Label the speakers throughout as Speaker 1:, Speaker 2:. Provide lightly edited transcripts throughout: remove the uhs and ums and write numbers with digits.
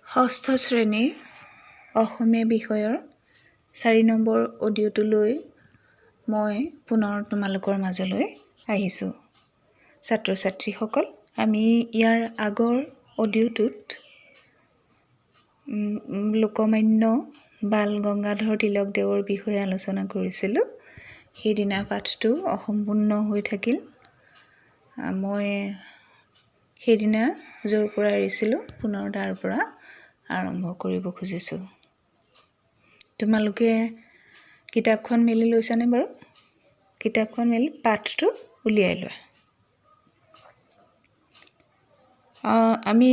Speaker 1: ষষ্ঠ শ্ৰেণীৰ অসমীয়া বিষয়ৰ 4 নম্বৰ অডিঅ'টো লৈ মই পুনৰ তোমালোকৰ মাজলৈ আহিছোঁ। ছাত্ৰ ছাত্ৰীসকল, আমি ইয়াৰ আগৰ অডিঅ'টোত লোকমান্য বাল গংগাধৰ তিলক দেৱৰ বিষয়ে আলোচনা কৰিছিলোঁ। সেইদিনা পাঠটো অসম্পূৰ্ণ হৈ থাকিল। মই সেইদিনা য'ৰ পৰা এৰিছিলোঁ পুনৰ তাৰ পৰা আৰম্ভ কৰিব খুজিছোঁ। তোমালোকে কিতাপখন মেলি লৈছানে বাৰু? কিতাপখন মেলি পাঠটো উলিয়াই লোৱা। আমি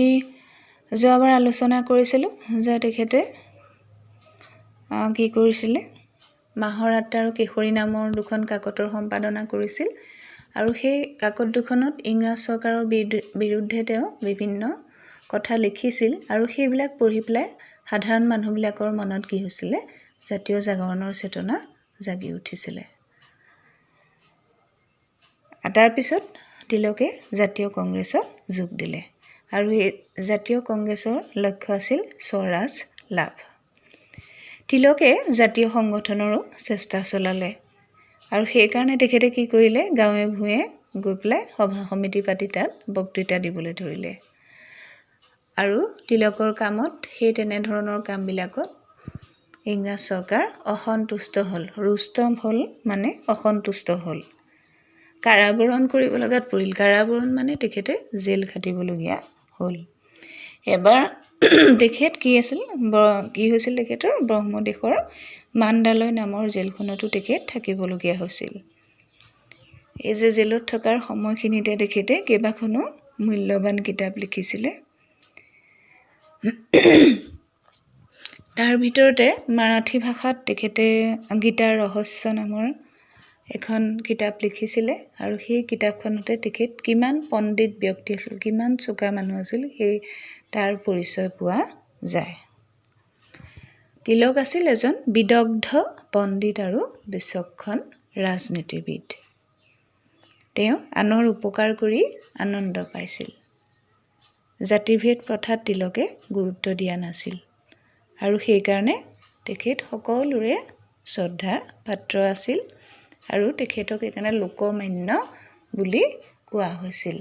Speaker 1: যোৱাবাৰ আলোচনা কৰিছিলোঁ যে তেখেতে কি কৰিছিলে, মাহৰ আত্মা আৰু কেশৰী নামৰ দুখন কাকতৰ সম্পাদনা কৰিছিল আৰু সেই কাকত দুখনত ইংৰাজ চৰকাৰৰ বিৰুদ্ধে তেওঁ বিভিন্ন কথা লিখিছিল আৰু সেইবিলাক পঢ়ি পেলাই সাধাৰণ মানুহবিলাকৰ মনত কি হৈছিলে, জাতীয় জাগৰণৰ চেতনা জাগি উঠিছিলে। তাৰপিছত তিলকে জাতীয় কংগ্ৰেছত যোগ দিলে আৰু এই জাতীয় কংগ্ৰেছৰ লক্ষ্য আছিল স্বৰাজ লাভ। তিলকে জাতীয় সংগঠনৰো চেষ্টা চলালে আৰু সেইকাৰণে তেখেতে কি কৰিলে, গাঁৱে ভূঞে গৈ পেলাই সভা সমিতি পাতি তাত বক্তৃতা দিবলৈ ধৰিলে আৰু তিলকৰ কামত সেই তেনেধৰণৰ কামবিলাকত ইংৰাজ চৰকাৰ অসন্তুষ্ট হ'ল। ৰুষ্টম হ'ল মানে অসন্তুষ্ট হ'ল। কাৰাবৰণ কৰিব লগাত পৰিল। কাৰাবৰণ মানে তেখেতে জেল খাটিবলগীয়া হ'ল। এবাৰ তেখেত কি হৈছিল তেখেতৰ ব্ৰহ্মদেশৰ মানদালয় নামৰ জেলখনতো তেখেত থাকিবলগীয়া হৈছিল। এই যে জেলত থকাৰ সময়খিনিতে তেখেতে কেইবাখনো মূল্যৱান কিতাপ লিখিছিলে। তাৰ ভিতৰতে মাৰাঠী ভাষাত তেখেতে গীতাৰ ৰহস্য নামৰ এখন কিতাপ লিখিছিলে আৰু সেই কিতাপখনতে তেখেত কিমান পণ্ডিত ব্যক্তি আছিল, কিমান চোকা মানুহ আছিল, সেই তাৰ পৰিচয় পোৱা যায়। তিলক আছিল এজন বিদগ্ধ পণ্ডিত আৰু বিচক্ষণ ৰাজনীতিবিদ। তেওঁ আনৰ উপকাৰ কৰি আনন্দ পাইছিল। জাতিভেদ প্ৰথাত তিলকে গুৰুত্ব দিয়া নাছিল আৰু সেইকাৰণে তেখেত সকলোৰে শ্ৰদ্ধাৰ পাত্ৰ আছিল আৰু তেখেতক সেইকাৰণে লোকমান্য বুলি কোৱা হৈছিল।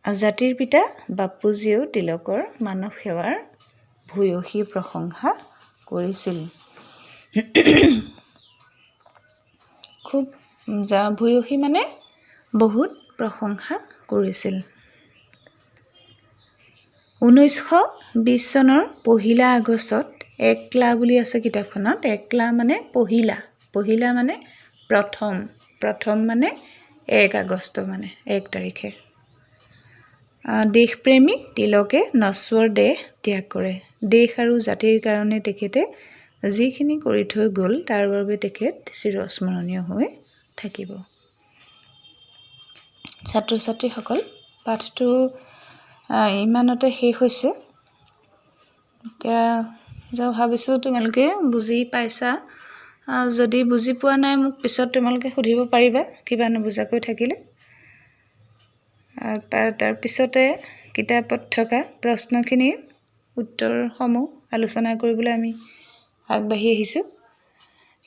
Speaker 1: জাতিৰ পিতা বাপুজীয়েও তিলকৰ মানৱ সেৱাৰ ভূয়সী প্ৰশংসা কৰিছিল। খুব ভূয়সী মানে বহুত প্ৰশংসা কৰিছিল। 1920 চনৰ 1 আগষ্টত একলা বুলি আছে কিতাপখনত। একলা মানে পহিলা মানে প্ৰথম মানে 1 আগষ্ট মানে 1 তাৰিখে দেশপ্ৰেমী তিলকে নশ্বৰ দেহ ত্যাগ কৰে। দেশ আৰু জাতিৰ কাৰণে তেখেতে যিখিনি কৰি থৈ গ'ল তাৰ বাবে তেখেত চিৰস্মৰণীয় হৈ থাকিব। ছাত্ৰ ছাত্ৰীসকল, পাঠটো ইমানতে শেষ হৈছে। এতিয়া ভাবিছোঁ তোমালোকে বুজি পাইছা। যদি বুজি পোৱা নাই মোক পিছত তোমালোকে সুধিব পাৰিবা কিবা নুবুজাকৈ থাকিলে। তাৰপিছতে কিতাপত থকা প্ৰশ্নখিনিৰ উত্তৰসমূহ আলোচনা কৰিবলৈ আমি আগবাঢ়ি আহিছোঁ।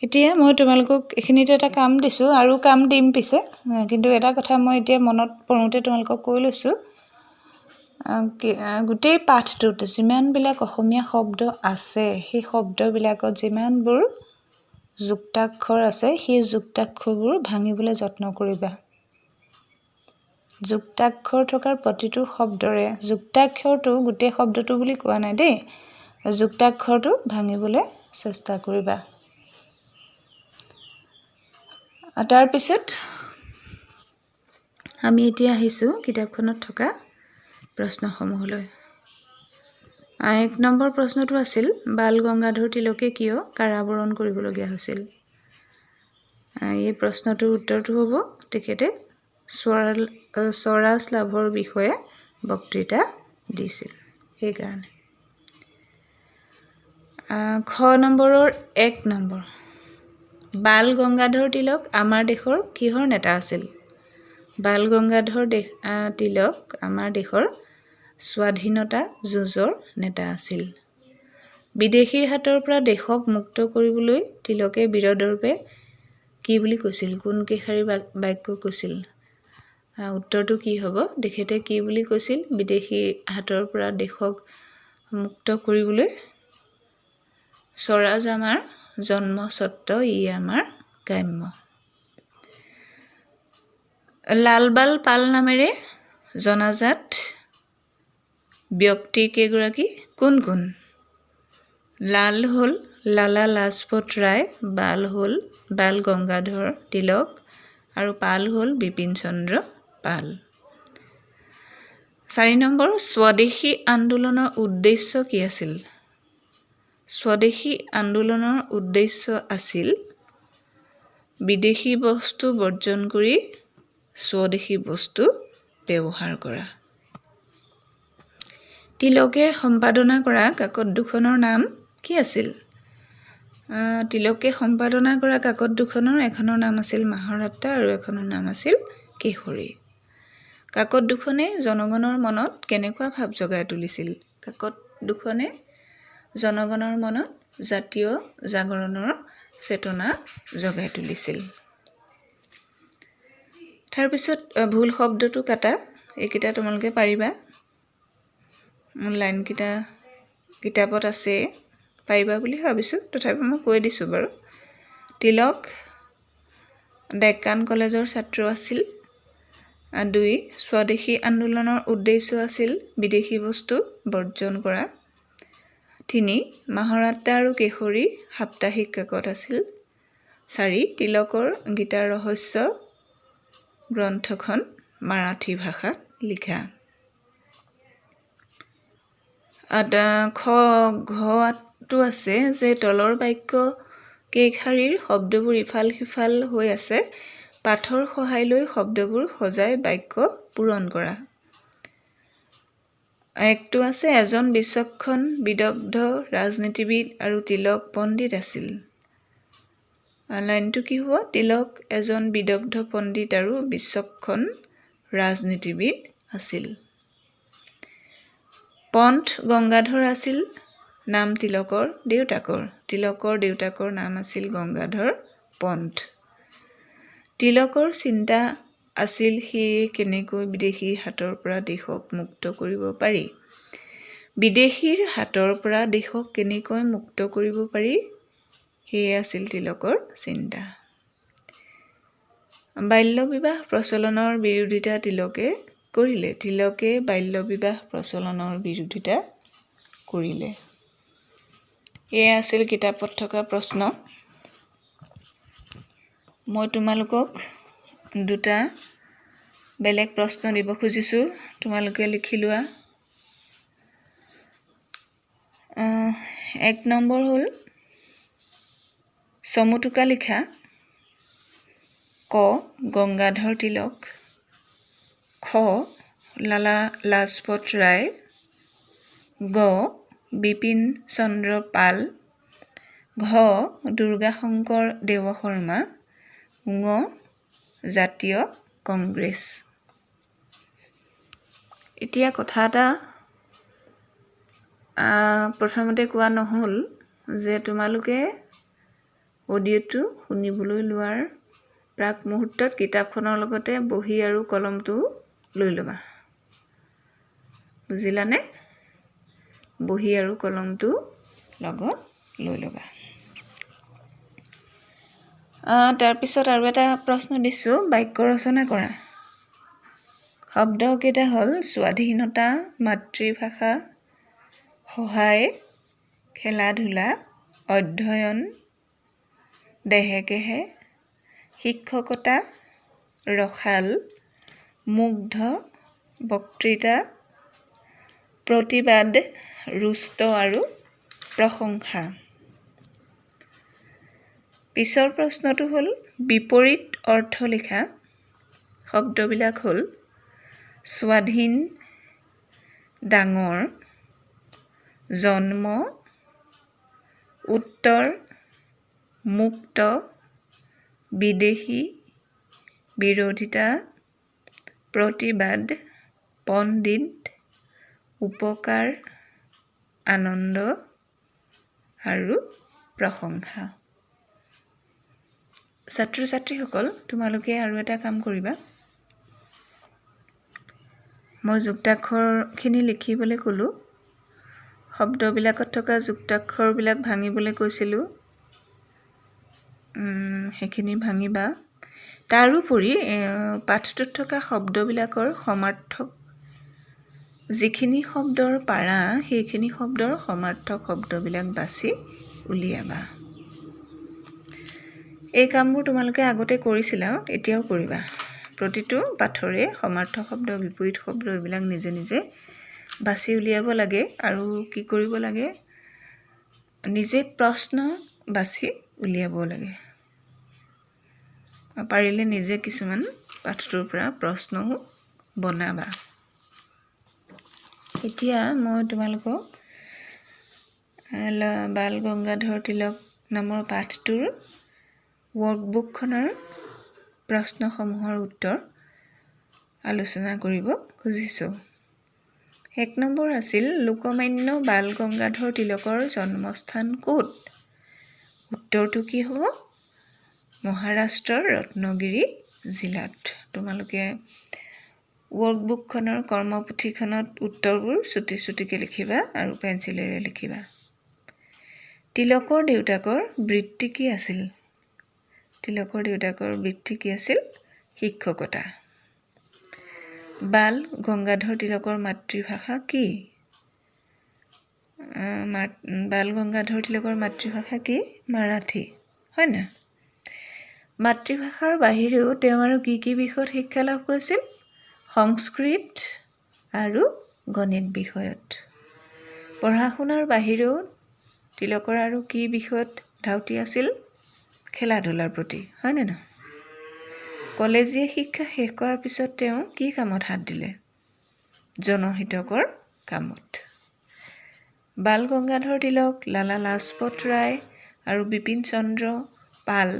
Speaker 1: এতিয়া মই তোমালোকক এইখিনিতে এটা কাম দিছোঁ আৰু কাম দিম পিছে, কিন্তু এটা কথা মই এতিয়া মনত পৰোঁতে তোমালোকক কৈ লৈছোঁ। গোটেই পাঠটোত যিমানবিলাক অসমীয়া শব্দ আছে সেই শব্দবিলাকত যিমানবোৰ যুক্তাক্ষৰ আছে সেই যুক্তাক্ষৰবোৰ ভাঙিবলৈ যত্ন কৰিবা। যুক্তাক্ষৰ থকাৰ প্ৰতিটো শব্দৰে, যুক্তাক্ষৰটো গোটেই শব্দটো বুলি কোৱা নাই দেই, যুক্তাক্ষৰটো ভাঙিবলৈ চেষ্টা কৰিবা। তাৰপিছত আমি এতিয়া আহিছোঁ কিতাপখনত থকা প্ৰশ্নসমূহলৈ। 1 নম্বৰ প্ৰশ্নটো আছিল, বাল গংগাধৰ তিলকে কিয় কাৰাবৰণ কৰিবলগীয়া হৈছিল? এই প্ৰশ্নটোৰ উত্তৰটো হ'ব, তেখেতে স্বৰাজ লাভৰ বিষয়ে বক্তৃতা দিছিল সেইকাৰণে। খ নম্বৰৰ 1 নম্বৰ, বাল গংগাধৰ তিলক আমাৰ দেশৰ কিহৰ নেতা আছিল? বাল গংগাধৰ তিলক আমাৰ দেশৰ স্বাধীনতা যুঁজৰ নেতা আছিল। বিদেশীৰ হাতৰ পৰা দেশক মুক্ত কৰিবলৈ তিলকে বীৰদৰ্পে কি বুলি কৈছিল? কোন কেইষাৰী বাক্য কৈছিল? উত্তৰটো কি হ'ব? তেখেতে কি বুলি কৈছিল? বিদেশীৰ হাতৰ পৰা দেশক মুক্ত কৰিবলৈ স্বৰাজ আমাৰ জন্মস্বত্ব, ই আমাৰ কাম্য। লালবাল পাল নামেৰে জনাজাত ব্যক্তি কেইগৰাকী? কোন কোন? লাল হ'ল লালা লাজপত ৰায়, বাল হ'ল বাল গংগাধৰ তিলক আৰু পাল হ'ল বিপিন চন্দ্ৰ পাল। 4 নম্বৰ, স্বদেশী আন্দোলনৰ উদ্দেশ্য কি আছিল? স্বদেশী আন্দোলনৰ উদ্দেশ্য আছিল বিদেশী বস্তু বৰ্জন কৰি স্বদেশী বস্তু ব্যৱহাৰ কৰা। তিলকে সম্পাদনা কৰা কাকত দুখনৰ নাম কি আছিল? তিলকে সম্পাদনা কৰা কাকত দুখনৰ এখনৰ নাম আছিল মাহৰাত্তা আৰু এখনৰ নাম আছিল কেশৰী। কাকত দুখনে জনগণৰ মনত কেনেকুৱা ভাৱ জগাই তুলিছিল? কাকত দুখনে জনগণৰ মনত জাতীয় জাগৰণৰ চেতনা জগাই তুলিছিল। তাৰপিছত ভুল শব্দটো কাটা, এইকেইটা তোমালোকে পাৰিবা। লাইনকেইটা কিতাপত আছে, পাৰিবা বুলি ভাবিছোঁ, তথাপি মই কৈ দিছোঁ বাৰু। তিলক ডেকান কলেজৰ ছাত্ৰ আছিল। 2, স্বদেশী আন্দোলনৰ উদ্দেশ্য আছিল বিদেশী বস্তু বৰ্জন কৰা। 3, মাহৰাত্তা আৰু কেশৰী সাপ্তাহিক কাকত আছিল। 4, তিলকৰ গীতা ৰহস্য গ্ৰন্থখন মাৰাঠী ভাষাত লিখা। ঘটো আছে যে তলৰ বাক্য কেইষাৰীৰ শব্দবোৰ ইফাল সিফাল হৈ আছে, পাঠৰ সহায় লৈ শব্দবোৰ সজাই বাক্য পূৰণ কৰা। 1টো আছে এজন বিচক্ষণ বিদগ্ধ ৰাজনীতিবিদ আৰু তিলক পণ্ডিত আছিল। লাইনটো কি হ'ব? তিলক এজন বিদগ্ধ পণ্ডিত আৰু বিচক্ষণ ৰাজনীতিবিদ আছিল। পন্থ গংগাধৰ আছিল নাম তিলকৰ দেউতাকৰ। তিলকৰ দেউতাকৰ নাম আছিল গংগাধৰ পন্থ। তিলকৰ চিন্তা আছিল সেয়ে কেনেকৈ বিদেশীৰ হাতৰ পৰা দেশক মুক্ত কৰিব পাৰি। বিদেশীৰ হাতৰ পৰা দেশক কেনেকৈ মুক্ত কৰিব পাৰি, সেয়ে আছিল তিলকৰ চিন্তা। বাল্য বিবাহ প্ৰচলনৰ বিৰোধিতা তিলকে কৰিলে। তিলকে বাল্য বিবাহ প্ৰচলনৰ বিৰোধিতা কৰিলে। এয়া আছিল কিতাপত থকা প্ৰশ্ন। মই তোমালোকক 2টা বেলেগ প্ৰশ্ন দিব খুজিছোঁ, তোমালোকে লিখি লোৱা। 1 নম্বৰ হ'ল চমুটোকা লিখা। ক, গংগাধৰ তিলক। খ, লালা লাজপত ৰায়। গ, বিপিন চন্দ্ৰ পাল। ঘ, দুৰ্গাশংকৰ দেৱশৰ্মা। ঙ, জাতীয় কংগ্ৰেছ। এতিয়া কথা এটা প্ৰথমতে কোৱা নহ'ল যে তোমালোকে অডিঅ'টো শুনিবলৈ লোৱাৰ প্ৰাক মুহূৰ্তত কিতাপখনৰ লগতে বহী আৰু কলমটো লৈ ল'বা। বুজিলানে? বহী আৰু কলমটো লগত লৈ ল'বা। তাৰপিছত আৰু এটা প্ৰশ্ন দিছোঁ, বাক্য ৰচনা কৰা। শব্দ কেইটা হ'ল স্বাধীনতা, মাতৃভাষা, সহায়, খেলা ধূলা, অধ্যয়ন, দেহে কেহে, শিক্ষকতা, ৰসাল, মুগ্ধ, বক্তৃতা, প্ৰতিবাদ, ৰুষ্ট আৰু প্ৰশংসা। পিছৰ প্ৰশ্নটো হ'ল বিপৰীত অৰ্থ লিখা। শব্দবিলাক হ'ল স্বাধীন, ডাঙৰ, জন্ম, উত্তৰ, মুক্ত, বিদেশী, বিৰোধিতা, প্ৰতিবাদ, পণ্ডিত, উপকাৰ, আনন্দ আৰু প্ৰশংসা। ছাত্ৰ ছাত্ৰীসকল, তোমালোকে আৰু এটা কাম কৰিবা। মই যুক্তাক্ষৰখিনি লিখিবলৈ ক'লোঁ, শব্দবিলাকত থকা যুক্তাক্ষৰবিলাক ভাঙিবলৈ কৈছিলোঁ, সেইখিনি ভাঙিবা। তাৰোপৰি পাঠটোত থকা শব্দবিলাকৰ সমাৰ্থক, যিখিনি শব্দৰ পাৰা সেইখিনি শব্দৰ সমাৰ্থক শব্দবিলাক বাছি উলিয়াবা। এই কামবোৰ তোমালোকে আগতে কৰিছিলা, এতিয়াও কৰিবা। প্ৰতিটো পাঠৰে সমাৰ্থক শব্দ, বিপৰীত শব্দ এইবিলাক নিজে নিজে বাছি উলিয়াব লাগে। আৰু কি কৰিব লাগে, নিজে প্ৰশ্ন বাছি উলিয়াব লাগে। পাৰিলে নিজে কিছুমান পাঠটোৰ পৰা প্ৰশ্নও বনাবা। এতিয়া মই তোমালোকক বাল গংগাধৰ তিলক নামৰ পাঠটোৰ ৱৰ্কবুকখনৰ প্ৰশ্নসমূহৰ উত্তৰ আলোচনা কৰিব খুজিছোঁ। 1 নম্বৰ আছিল, লোকমান্য বাল গংগাধৰ তিলকৰ জন্মস্থান ক'ত? উত্তৰটো কি হ'ব? মহাৰাষ্ট্ৰৰ ৰত্নগিৰি জিলাত। তোমালোকে ৱৰ্কবুকখনৰ কৰ্মপুথিখনত উত্তৰবোৰ চুটি চুটিকৈ লিখিবা আৰু পেঞ্চিলেৰে লিখিবা। তিলকৰ দেউতাকৰ বৃত্তি কি আছিল? তিলকৰ দেউতাকৰ বৃত্তি কি আছিল? শিক্ষকতা। বাল গংগাধৰ তিলকৰ মাতৃভাষা কি? বাল গংগাধৰ তিলকৰ মাতৃভাষা কি? মাৰাঠী, হয় না? মাতৃভাষাৰ বাহিৰেও তেওঁ আৰু কি কি বিষয়ত শিক্ষা লাভ কৰিছিল? সংস্কৃত আৰু গণিত বিষয়ত। পঢ়া শুনাৰ বাহিৰেও তিলকৰ আৰু কি বিষয়ত ধাউতি আছিল? খেলা ধূলাৰ প্ৰতি, হয়নে নহয়? কলেজীয়া শিক্ষা শেষ কৰাৰ পিছত তেওঁ কি কামত হাত দিলে? জনহিতকৰ কামত। বাল গংগাধৰ তিলক, লালা লাজপত ৰায় আৰু বিপিন চন্দ্ৰ পাল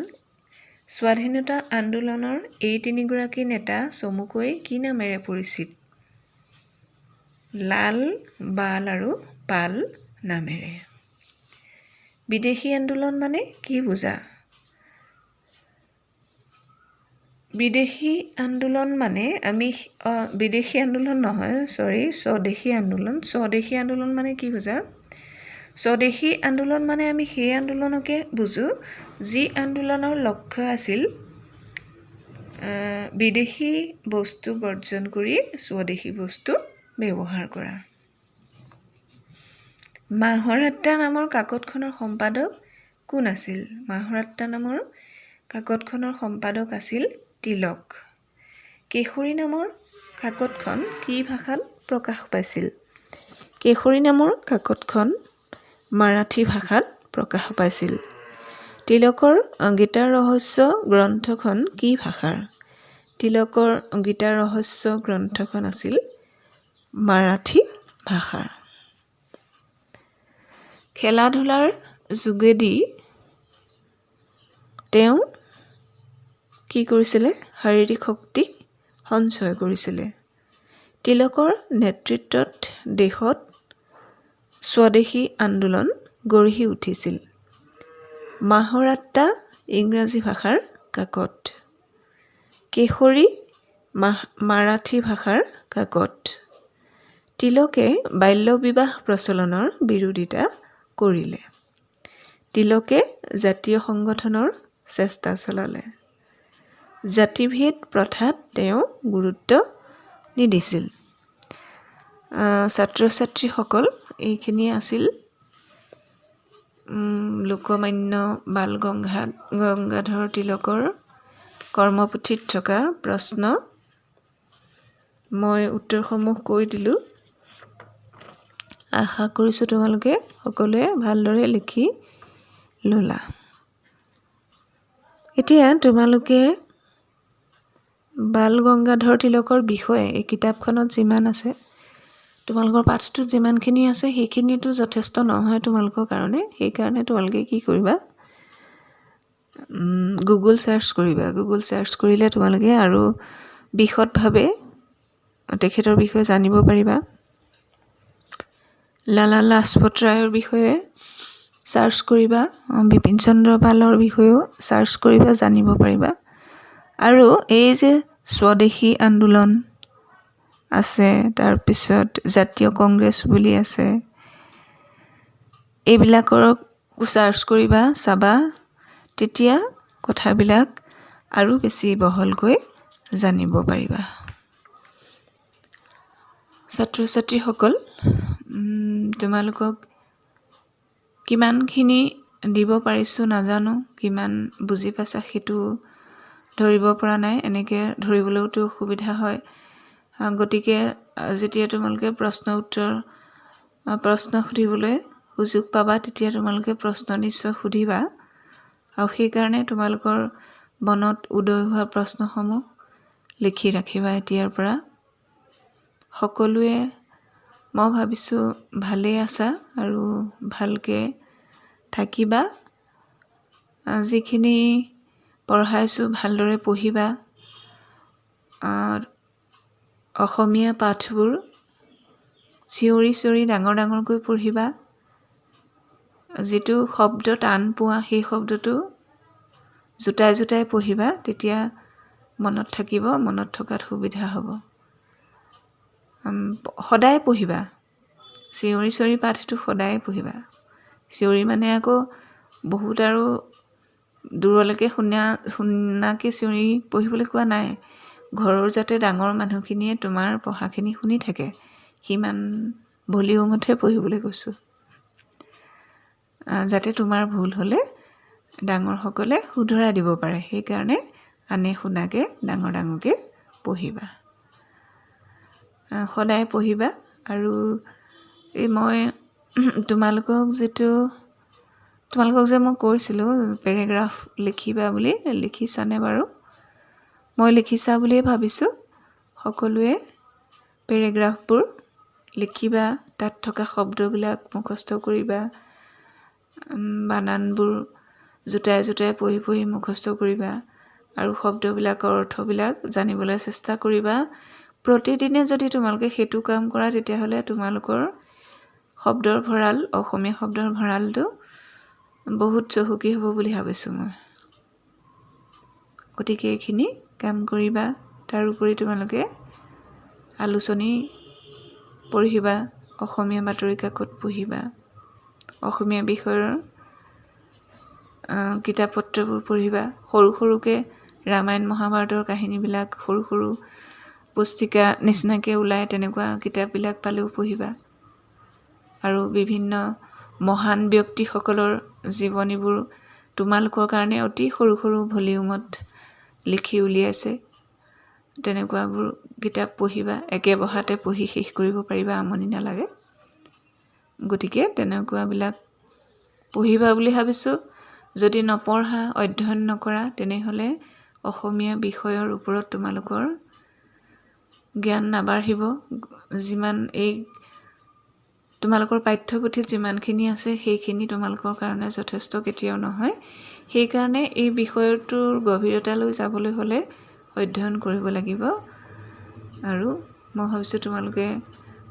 Speaker 1: স্বাধীনতা আন্দোলনৰ এই তিনিগৰাকী নেতা চমুকৈ কি নামেৰে পৰিচিত? লাল, বাল আৰু পাল নামেৰে। বিদেশী আন্দোলন মানে কি বুজা? বিদেশী আন্দোলন মানে বিদেশী আন্দোলন নহয়, স্বদেশী আন্দোলন। স্বদেশী আন্দোলন মানে কি বুজা? স্বদেশী আন্দোলন মানে আমি সেই আন্দোলনকে বুজো যি আন্দোলনৰ লক্ষ্য আছিল বিদেশী বস্তু বৰ্জন কৰি স্বদেশী বস্তু ব্যৱহাৰ কৰা। মাহৰাত্তা নামৰ কাকতখনৰ সম্পাদক কোন আছিল? মাহৰাত্তা নামৰ কাকতখনৰ সম্পাদক আছিল তিলক। কেশৰী নামৰ কাকতখন কি ভাষাত প্ৰকাশ পাইছিল? কেশৰী নামৰ কাকতখন মাৰাঠী ভাষাত প্ৰকাশ পাইছিল। তিলকৰ গীতাৰ ৰহস্য গ্ৰন্থখন কি ভাষাৰ? তিলকৰ গীতাৰ ৰহস্য গ্ৰন্থখন আছিল মাৰাঠী ভাষাৰ। খেলা ধূলাৰ যোগেদি তেওঁ কি কৰিছিলে? শাৰীৰিক শক্তি সঞ্চয় কৰিছিলে। তিলকৰ নেতৃত্বত দেশত স্বদেশী আন্দোলন গঢ়ি উঠিছিল। মাহৰাত্তা ইংৰাজী ভাষাৰ কাকত। কেশৰী মাৰাঠী ভাষাৰ কাকত। তিলকে বাল্য বিবাহ প্ৰচলনৰ বিৰোধিতা কৰিলে। তিলকে জাতীয় সংগঠনৰ চেষ্টা চলালে। জাতিভেদ প্ৰথাত তেওঁ গুৰুত্ব নিদিছিল। ছাত্ৰ ছাত্ৰীসকল, এইখিনি আছিল লোকমান্য বাল গংগাধৰ তিলকৰ কৰ্মপুথিত থকা প্ৰশ্ন। মই উত্তৰসমূহ কৈ দিলোঁ। আশা কৰিছোঁ তোমালোকে সকলোৱে ভালদৰে লিখি ল'লা। এতিয়া তোমালোকে বাল গংগাধৰ তিলকৰ বিষয়ে এই কিতাপখনত যিমান আছে, তোমালোকৰ পাঠটোত যিমানখিনি আছে সেইখিনিতো যথেষ্ট নহয় তোমালোকৰ কাৰণে। সেইকাৰণে তোমালোকে কি কৰিবা, গুগল চাৰ্চ কৰিবা। গুগল চাৰ্চ কৰিলে তোমালোকে আৰু বিশদভাৱে তেখেতৰ বিষয়ে জানিব পাৰিবা। লালা লাজপত ৰায়ৰ বিষয়ে চাৰ্চ কৰিবা, বিপিন চন্দ্ৰ পালৰ বিষয়েও চাৰ্চ কৰিবা, জানিব পাৰিবা। আৰু এই যে স্বদেশী আন্দোলন আছে, তাৰপিছত জাতীয় কংগ্ৰেছ বুলি আছে, এইবিলাকক চাৰ্চ কৰিবা, চাবা, তেতিয়া কথাবিলাক আৰু বেছি বহলকৈ জানিব পাৰিবা। ছাত্ৰ ছাত্ৰীসকল, তোমালোকক কিমানখিনি দিব পাৰিছোঁ নাজানো, কিমান বুজি পাইছা সেইটো ধৰিব পৰা নাই। এনেকৈ ধৰিবলৈওতো অসুবিধা হয়। গতিকে যেতিয়া তোমালোকে প্ৰশ্ন সুধিবলৈ সুযোগ পাবা, তেতিয়া তোমালোকে প্ৰশ্ন নিশ্চয় সুধিবা। আৰু সেইকাৰণে তোমালোকৰ মনত উদয় হোৱা প্ৰশ্নসমূহ লিখি ৰাখিবা এতিয়াৰ পৰা। সকলোৱে মই ভাবিছোঁ ভালেই আছা আৰু ভালকৈ থাকিবা। যিখিনি পঢ়াইছোঁ ভালদৰে পঢ়িবা। অসমীয়া পাঠবোৰ চিঞৰি চিঞৰি ডাঙৰ ডাঙৰকৈ পঢ়িবা। যিটো শব্দ টান পোৱা সেই শব্দটো জোটাই জোটাই পঢ়িবা, তেতিয়া মনত থাকিব, মনত থকাত সুবিধা হ'ব। সদায় পঢ়িবা, চিঞৰি চিঞৰি পাঠটো সদায় পঢ়িবা। চিঞৰি মানে আকৌ বহুত আৰু দূৰলৈকে শুনাকৈ চিঞৰি পঢ়িবলৈ কোৱা নাই। ঘৰৰ যাতে ডাঙৰ মানুহখিনিয়ে তোমাৰ পঢ়াখিনি শুনি থাকে, সিমান ভলিউমতহে পঢ়িবলৈ কৈছোঁ, যাতে তোমাৰ ভুল হ'লে ডাঙৰসকলে শুধৰাই দিব পাৰে। সেইকাৰণে আনে শুনাকৈ ডাঙৰ ডাঙৰকৈ পঢ়িবা, সদায় পঢ়িবা। আৰু এই মই তোমালোকক যে মই কৈছিলোঁ পেৰেগ্ৰাফ লিখিবা বুলি, লিখিছানে বাৰু? মই লিখিছা বুলিয়ে ভাবিছোঁ। সকলোৱে পেৰেগ্ৰাফবোৰ লিখিবা, তাত থকা শব্দবিলাক মুখস্থ কৰিবা, বানানবোৰ জোটাই জোটাই পঢ়ি পঢ়ি মুখস্থ কৰিবা আৰু শব্দবিলাকৰ অৰ্থবিলাক জানিবলৈ চেষ্টা কৰিবা। প্ৰতিদিনে যদি তোমালোকে সেইটো কাম কৰা, তেতিয়াহ'লে তোমালোকৰ শব্দৰ ভঁৰাল, অসমীয়া শব্দৰ ভঁৰালটো বহুত চহকী হ'ব বুলি ভাবিছোঁ মই। গতিকে এইখিনি কাম কৰিবা। তাৰোপৰি তোমালোকে আলোচনী পঢ়িবা, অসমীয়া বাতৰি কাকত পঢ়িবা, অসমীয়া বিষয়ৰ কিতাপ পত্ৰবোৰ পঢ়িবা। সৰু সৰুকৈ ৰামায়ণ মহাভাৰতৰ কাহিনীবিলাক সৰু সৰু পুস্তিকা নিচিনাকৈ ওলাই, তেনেকুৱা কিতাপবিলাক পালেও পঢ়িবা। আৰু বিভিন্ন মহান ব্যক্তিসকলৰ জীৱনীবোৰ তোমালোকৰ কাৰণে অতি সৰু সৰু ভলিউমত লিখি উলিয়াইছে, তেনেকুৱাবোৰ কিতাপ পঢ়িবা। একে বহাতে পঢ়ি শেষ কৰিব পাৰিবা, আমনি নালাগে। গতিকে তেনেকুৱাবিলাক পঢ়িবা বুলি ভাবিছোঁ। যদি নপঢ়া, অধ্যয়ন নকৰা, তেনেহ'লে অসমীয়া বিষয়ৰ ওপৰত তোমালোকৰ জ্ঞান নাবাঢ়িব। তোমালোকৰ পাঠ্যপুথিত যিমানখিনি আছে সেইখিনি তোমালোকৰ কাৰণে যথেষ্ট কেতিয়াও নহয়। সেইকাৰণে এই বিষয়টোৰ গভীৰতালৈ যাবলৈ হ'লে অধ্যয়ন কৰিব লাগিব। আৰু মই ভাবিছোঁ তোমালোকে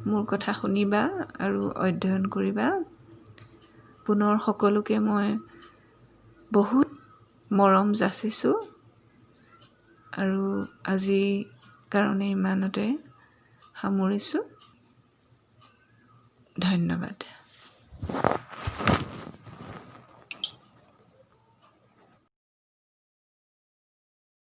Speaker 1: মোৰ কথা শুনিবা আৰু অধ্যয়ন কৰিবা। পুনৰ সকলোকে মই বহুত মৰম যাচিছোঁ আৰু আজিৰ কাৰণে ইমানতে সামৰিছোঁ। ধন্যবাদ।